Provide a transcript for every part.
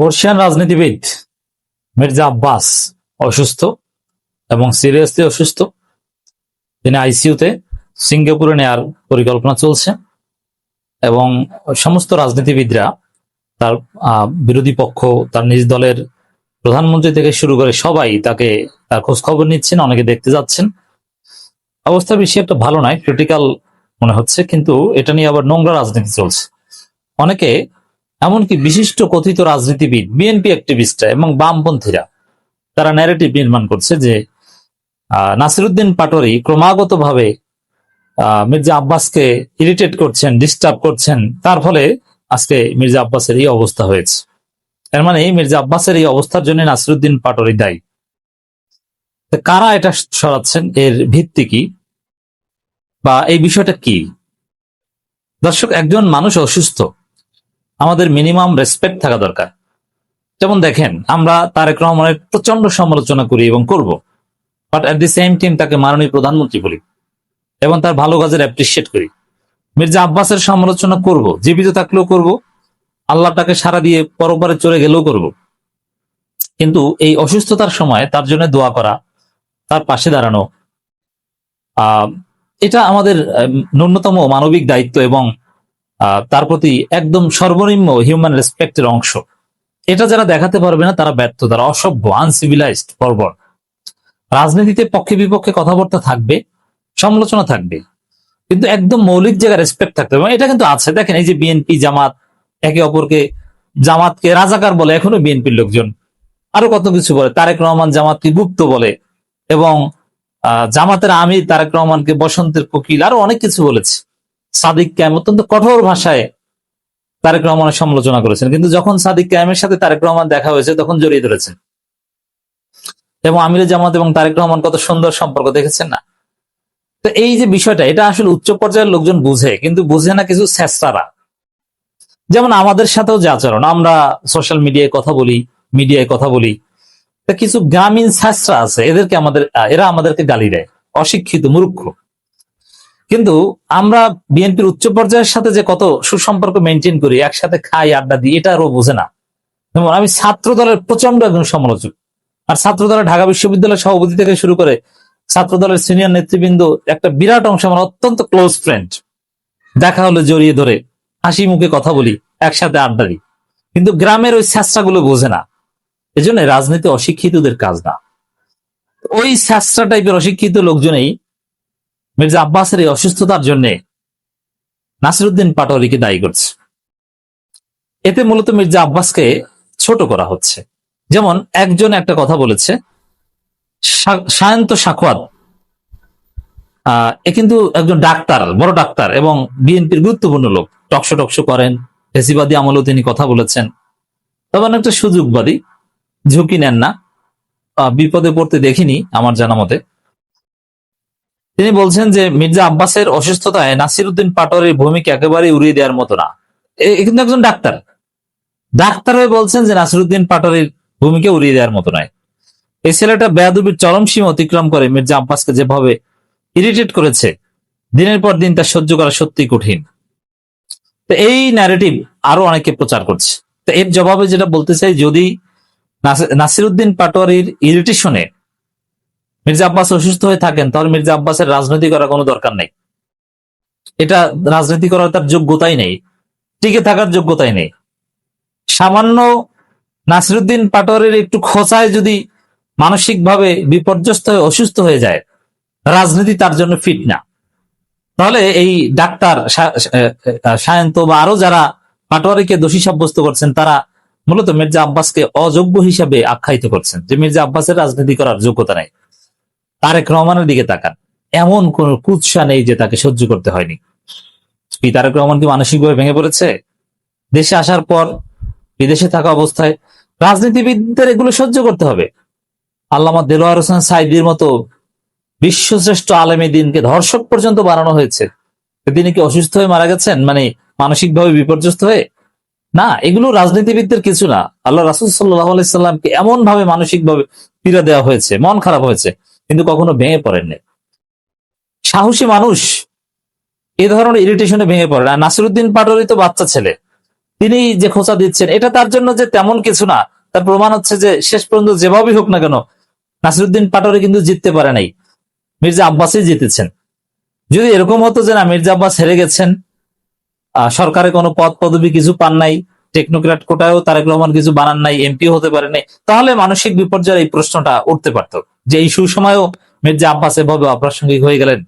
বর্ষিয়ান রাজনীতিবিদ মির্জা আব্বাস অসুস্থ এবং সিরিয়াসলি অসুস্থ। তিনি আইসিইউতে, সিঙ্গাপুরে নেয়ার পরিকল্পনা চলছে এবং সমস্ত রাজনীতিবিদরা তার বিরোধী পক্ষ, তার নিজ দলের প্রধানমন্ত্রী থেকে শুরু করে সবাই তার খোঁজ খবর নিচ্ছেন, অনেকে দেখতে যাচ্ছেন। অবস্থা বেশি একটা ভালো নয়, ক্রিটিক্যাল মনে হচ্ছে, কিন্তু এটা নিয়ে আবার নোংরা রাজনীতি চলছে। অনেকে, এমনকি বিশিষ্ট কথিত রাজনীতিবিদ, বিএনপি অ্যাক্টিভিস্টরা এবং বামপন্থীরা, তারা ন্যারেটিভ নির্মাণ করছে যে নাসিরউদ্দিন পাটোয়ারি ক্রমাগত ভাবে মির্জা আব্বাসকে ইরিটেট করছেন, ডিস্টার্ব করছেন, তার ফলে আজকে মির্জা আব্বাসের এই অবস্থা হয়েছে। এর মানে মির্জা আব্বাসের এই অবস্থার জন্য নাসিরউদ্দিন পাটোয়ারি দায়ী। কারা এটা সরাচ্ছেন, এর ভিত্তি কি বা এই বিষয়টা কি? দর্শক, একজন মানুষ অসুস্থ, আমাদের মিনিমাম রেসপেক্ট থাকা দরকার। যেমন দেখেন, আমরা তারেক রহমানের প্রচন্ড সমালোচনা করি এবং করব, but at the same time তাকে মাননীয় প্রধানমন্ত্রী বলি এবং তার ভালো কাজের অ্যাপ্রিসিয়েট করি। মির্জা আব্বাসের সমালোচনা করব, জীবিত থাকলেও করব, আল্লাহ তাকে সারা দিয়ে পরপারে চলে গেলেও করব। কিন্তু এই অসুস্থতার সময় তার জন্য দোয়া করা, তার পাশে দাঁড়ানো, এটা আমাদের ন্যূনতম মানবিক দায়িত্ব এবং তার প্রতি একদম সর্বনিম্ন হিউম্যান রেসপেক্টের অংশ। এটা যারা দেখাতে পারবে না তারা ব্যর্থ, তারা অসভ্য, আনসিভিলাইজড, বর্বর। রাজনীতিতে পক্ষে বিপক্ষে কথাবার্তা থাকবে, সমালোচনা থাকবে, কিন্তু একদম মৌলিক জায়গায় রেসপেক্ট থাকতে হবে। এটা কিন্তু আছে। দেখেন, এই যে বিএনপি জামাত একে অপরকে, জামাতকে রাজাকার বলে এখনো বিএনপির লোকজন, আরো কত কিছু বলে। তারেক রহমান জামাতকে গুপ্ত বলে এবং জামাতের আমির তারেক রহমানকে বসন্তের কোকিল, আরো অনেক কিছু বলেছে। সাদিক কায়েম অত্যন্ত কঠোর ভাষায় তারেক রহমানের সমালোচনা করেছেন, কিন্তু যখন সাদিক কায়েমের সাথে তারেক রহমান দেখা হয়েছে তখন জড়িয়ে ধরেছেন। এবং আমিরে জামাত এবং তারেক রহমান কত সুন্দর সম্পর্ক, দেখেছেন না? তো এই যে বিষয়টা, এটা আসলে উচ্চ পর্যায়ের লোকজন বুঝে, কিন্তু বুঝে না কিছু স্যাঁচড়ারা। যেমন আমাদের সাথেও যে আচরণ, আমরা সোশ্যাল মিডিয়ায় কথা বলি, কিছু গ্রামীণ স্যাঁচড়া আছে, এরা আমাদেরকে গালি দেয়, অশিক্ষিত, মূর্খ। কিন্তু আমরা বিএনপির উচ্চ পর্যায়ের সাথে যে কত সুসম্পর্ক মেনটেন করি, একসাথে খাই, আড্ডা দিই, এটা আরো বোঝে না। যেমন আমি ছাত্র দলের প্রচন্ড একজন সমালোচক, আর ছাত্র দলের ঢাকা বিশ্ববিদ্যালয়ের সভাপতি থেকে শুরু করে ছাত্র দলের সিনিয়র নেতৃবৃন্দ, একটা বিরাট অংশ আমার অত্যন্ত ক্লোজ ফ্রেন্ড। দেখা হলে জড়িয়ে ধরে হাসি মুখে কথা বলি, একসাথে আড্ডা দিই। কিন্তু গ্রামের ওই স্যাঁচড়া গুলো বোঝে না। এজন্য রাজনীতি অশিক্ষিতদের কাজ না। ওই স্যাঁচড়া টাইপের অশিক্ষিত লোকজনেই মির্জা আব্বাসের এই অসুস্থতার জন্য নাসিরউদ্দিন পাটোয়ারিকে দায়ী করছে। এতে মূলত মির্জা আব্বাসকে ছোট করা হচ্ছে। যেমন একজন একটা কথা বলেছে, সায়ন্ত সাখওয়াত, এ কিন্তু একজন ডাক্তার, বড় ডাক্তার এবং বিএনপির গুরুত্বপূর্ণ লোক, টকশো করেন, ফেসিবাদী আমলেও তিনি কথা বলেছেন। তবে একটা সুযোগবাদী, ঝুঁকি নেন না, বিপদে পড়তে দেখিনি আমার জানা মতে। তিনি বলছেন যে মির্জা আব্বাসের অসুস্থতায় নাসিরউদ্দিন পাটোয়ারির ভূমিকা একেবারে উড়িয়ে দেওয়ার মতো না। কিন্তু একজন ডাক্তার হয়ে বলছেন যে নাসিরউদ্দিন পাটোয়ারির ভূমিকা উড়িয়ে দেওয়ার মতো নয়। এই ছেলেটা বেয়াদবির চরম সীমা অতিক্রম করে মির্জা আব্বাসকে যেভাবে ইরিটেট করেছে, দিনের পর দিন তা সহ্য করা সত্যি কঠিন। তো এই ন্যারেটিভ আরো অনেকে প্রচার করছে। তো এর জবাবে যেটা বলতে চাই, যদি নাসিরউদ্দিন পাটোয়ারির ইরিটেশনে মির্জা আব্বাস অসুস্থ হয়ে থাকেন, তাহলে মির্জা আব্বাসের রাজনীতি করার কোনো দরকার নেই। এটা রাজনীতি করার তার যোগ্যতাই নেই, টিকে থাকার যোগ্যতাই নেই। সামান্য নাসিরউদ্দিন পাটোয়ারির একটু খোঁচায় যদি মানসিকভাবে বিপর্যস্ত হয়ে অসুস্থ হয়ে যায়, রাজনীতি তার জন্য ফিট না। তাহলে এই ডাক্তার সায়ন্ত বা আরো যারা পাটোয়ারিকে দোষী সাব্যস্ত করছেন, তারা মূলত মির্জা আব্বাসকে অযোগ্য হিসাবে আখ্যায়িত করছেন, যে মির্জা আব্বাসের রাজনীতি করার যোগ্যতা নেই। তারেক রহমানের দিকে তাকান, এমন কোন কুৎসা নেই যে তাকে সহ্য করতে হয়নি। তারেক রহমান কি মানসিকভাবে ভেঙে পড়েছে? দেশে আসার পর, বিদেশে থাকা অবস্থায় রাজনীতিবিদদের এগুলো সহ্য করতে হবে। আল্লামা দেলোয়ার হোসেন সাইদির মতো বিশ্বশ্রেষ্ঠ আলেমে দিনকে ধর্ষক পর্যন্ত বানানো হয়েছে। তিনি কি অসুস্থ হয়ে মারা গেছেন, মানে মানসিকভাবে বিপর্যস্ত হয়ে? না, এগুলো রাজনীতিবিদদের কিছু না। আল্লাহ রাসূল সাল্লাল্লাহু আলাইহি সাল্লামকে এমন ভাবে মানসিকভাবে পীড়া দেওয়া হয়েছে, মন খারাপ হয়েছে, কিন্তু কখনো ভেঙে পড়েননি। সাহসী মানুষ এ ধরনের ইরিটেশনে ভেঙে পড়ে না। নাসিরউদ্দিন পাটোয়ারি তো বাচ্চা ছেলে, তিনি যে খোঁচা দিচ্ছেন এটা তার জন্য যে তেমন কিছু না, তার প্রমাণ হচ্ছে যে শেষ পর্যন্ত যেভাবেই হোক না কেন নাসিরুদ্দিন পাটোয়ারি কিন্তু জিততে পারে নাই, মির্জা আব্বাসই জিতেছেন। যদি এরকম হতো যে না মির্জা আব্বাস হেরে গেছেন, সরকারে কোনো পদ পদবি কিছু পান নাই, টেকনোক্র্যাট কোটায়ও তারেক রহমান কিছু বানান নাই, এমপি হতে পারে নাই, তাহলে মানসিক বিপর্যয়ের এই প্রশ্নটা উঠতে পারতো যে এই সুসময়েও মির্জা আব্বাস এভাবে অপ্রাসঙ্গিক হয়ে গেলেন।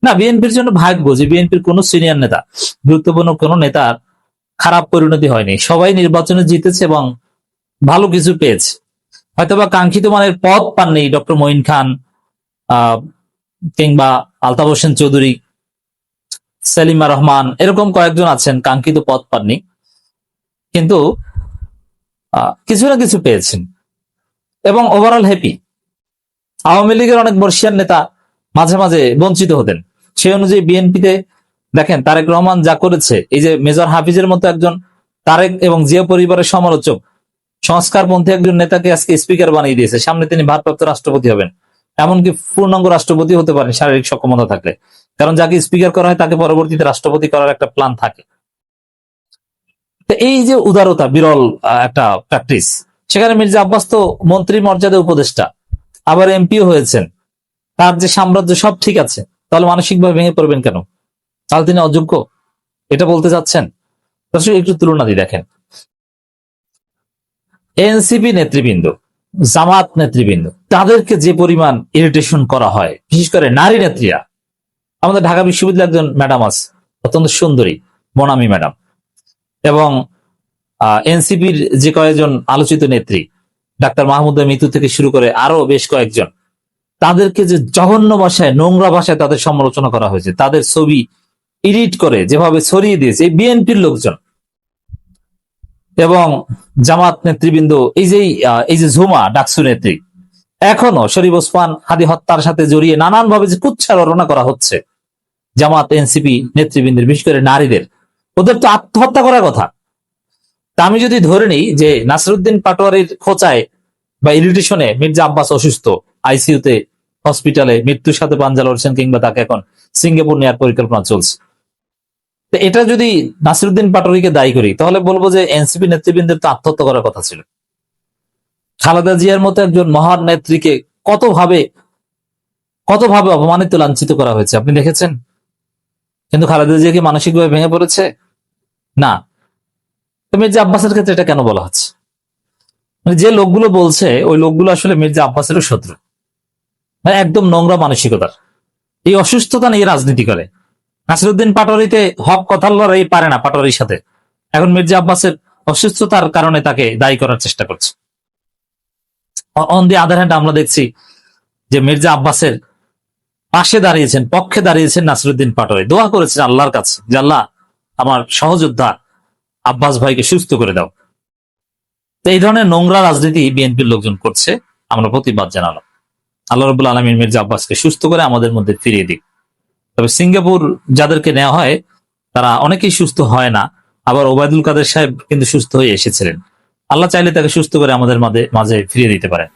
না, বিএনপির জন্য ভাগ্য যে বিএনপির কোন সিনিয়র নেতা, গুরুত্বপূর্ণ কোন নেতার খারাপ পরিণতি হয়নি, সবাই নির্বাচনে জিতেছে এবং ভালো কিছু পেয়েছে। হয়তোবা কাঙ্ক্ষিত মানের পদ পাননি ডক্টর মঈন খান কিংবা আলতাফ হোসেন চৌধুরী, সেলিমা রহমান, এরকম কয়েকজন আছেন কাঙ্ক্ষিত পদ পাননি, কিন্তু কিছু না কিছু পেয়েছেন এবং ওভারঅল হ্যাপি। আওয়ামী লীগের অনেক বর্ষিয়ান নেতা মাঝে মাঝে বঞ্চিত হতেন, সেই অনুযায়ী বিএনপিতে দেখেন তারেক রহমান যা করেছে, এই যে মেজর হাফিজের মতো একজন তারেক এবং জিয়া পরিবারের সমালোচক সংস্কারপন্থী একজন নেতাকে আজকে স্পিকার বানিয়ে দিয়েছে, সামনে তিনি ভারপ্রাপ্ত রাষ্ট্রপতি হবেন, এমনকি পূর্ণাঙ্গ রাষ্ট্রপতি হতে পারেন শারীরিক সক্ষমতা থাকলে, কারণ যাকে স্পিকার করা হয় তাকে পরবর্তীতে রাষ্ট্রপতি করার একটা প্ল্যান থাকে। তো এই যে উদারতা, বিরল একটা প্র্যাকটিস, সেখানে মির্জা আব্বাস তো মন্ত্রী মর্যাদা উপদেষ্টা, আবার এমপিও হয়েছেন, তার যে সাম্রাজ্য সব ঠিক আছে, তাহলে মানসিকভাবে ভেঙে পড়বেন কেন? তাহলে তিনি অযোগ্য এটা বলতে চাচ্ছেন? একটু তুলনা দিয়ে দেখেন, এনসিপি নেতৃবৃন্দ, জামাত নেতৃবৃন্দ, তাদেরকে যে পরিমাণ ইরিটেশন করা হয়, বিশেষ করে নারী নেত্রীরা। আমাদের ঢাকা বিশ্ববিদ্যালয়ের একজন ম্যাডাম আছে, অত্যন্ত সুন্দরী, মনামি ম্যাডাম, এবং এনসিপির যে কয়েকজন আলোচিত নেত্রী, ডাক্তার মাহমুদা মিতু থেকে শুরু করে আরো বেশ কয়েকজন, তাদেরকে যে জঘন্য ভাষায়, নোংরা ভাষায় তাদের সমালোচনা করা হয়েছে, তাদের ছবি এডিট করে যেভাবে ছড়িয়ে দিয়েছে এই বিএনপির লোকজন এবং জামাত নেতৃবৃন্দ, এই যে ঝুমা ডাকসু নেত্রী, এখনো শরীফ ওসমান হাদি হত্যার সাথে জড়িয়ে নানান ভাবে যে কুচ্ছা রটনা করা হচ্ছে জামাত এনসিপি নেতৃবৃন্দের, বিশেষ করে নারীদের, ওদের তো আত্মহত্যা করার কথা। তা আমি যদি ধরে নিই যে নাসিরুদ্দিন পাটোয়ারির খোঁচায় বা ইরিটেশনে মির্জা আব্বাস অসুস্থ, আইসিইউতে, হসপিটালে মৃত্যুর সাথে পাঞ্জা লড়ছেন, কিংবা তাকে এখন সিঙ্গাপুর নেওয়ার পরিকল্পনা চলছে, তো এটা যদি নাসিরুদ্দিন পাটোয়ারিকে দায়ী করি, তাহলে বলবো যে এনসিপি নেতৃবৃন্দের তো আত্মহত্যা করার কথা ছিল। খালেদা জিয়ার মতো একজন মহান নেত্রীকে কতভাবে অপমানিত, লাঞ্ছিত করা হয়েছে আপনি দেখেছেন, কিন্তু খালেদা জিয়া কি মানসিকভাবে ভেঙে পড়েছে? না। মির্জা আব্বাসের ক্ষেত্রে এটা কেন বলা হচ্ছে? মানে যে লোকগুলো বলছে ওই লোকগুলো আসলে মির্জা আব্বাসেরও শত্রু, মানে একদম নোংরা মানসিকতার, এই অসুস্থতা নিয়ে রাজনীতি করে। নাসিরুদ্দিন পাটোয়ারিতে হক কথার লড়াই পারে না পাটোয়ারির সাথে, এখন মির্জা আব্বাসের অসুস্থতার কারণে তাকে দায়ী করার চেষ্টা করছে। অন দি আদার হ্যান্ড আমরা দেখছি যে মির্জা আব্বাসের পাশে দাঁড়িয়েছেন, পক্ষে দাঁড়িয়েছেন নাসিরুদ্দিন পাটোয়ারি, দোয়া করেছেন আল্লাহর কাছে যে আল্লাহ আমার সহযোদ্ধা আব্বাস ভাইকে সুস্থ করে দাও। তো এই ধরনের নোংরা রাজনীতি বিএনপির লোকজন করছে, আমরা প্রতিবাদ জানালাম। আল্লাহ রাব্বুল আলামিন মির্জা আব্বাসকে সুস্থ করে আমাদের মধ্যে ফিরিয়ে দিক। তবে সিঙ্গাপুর যাদেরকে নেওয়া হয় তারা অনেকেই সুস্থ হয় না, আবার ওবায়দুল কাদের সাহেব কিন্তু সুস্থ হয়ে এসেছিলেন, আল্লাহ চাইলে তাকে সুস্থ করে আমাদের মাঝে ফিরিয়ে দিতে পারেন।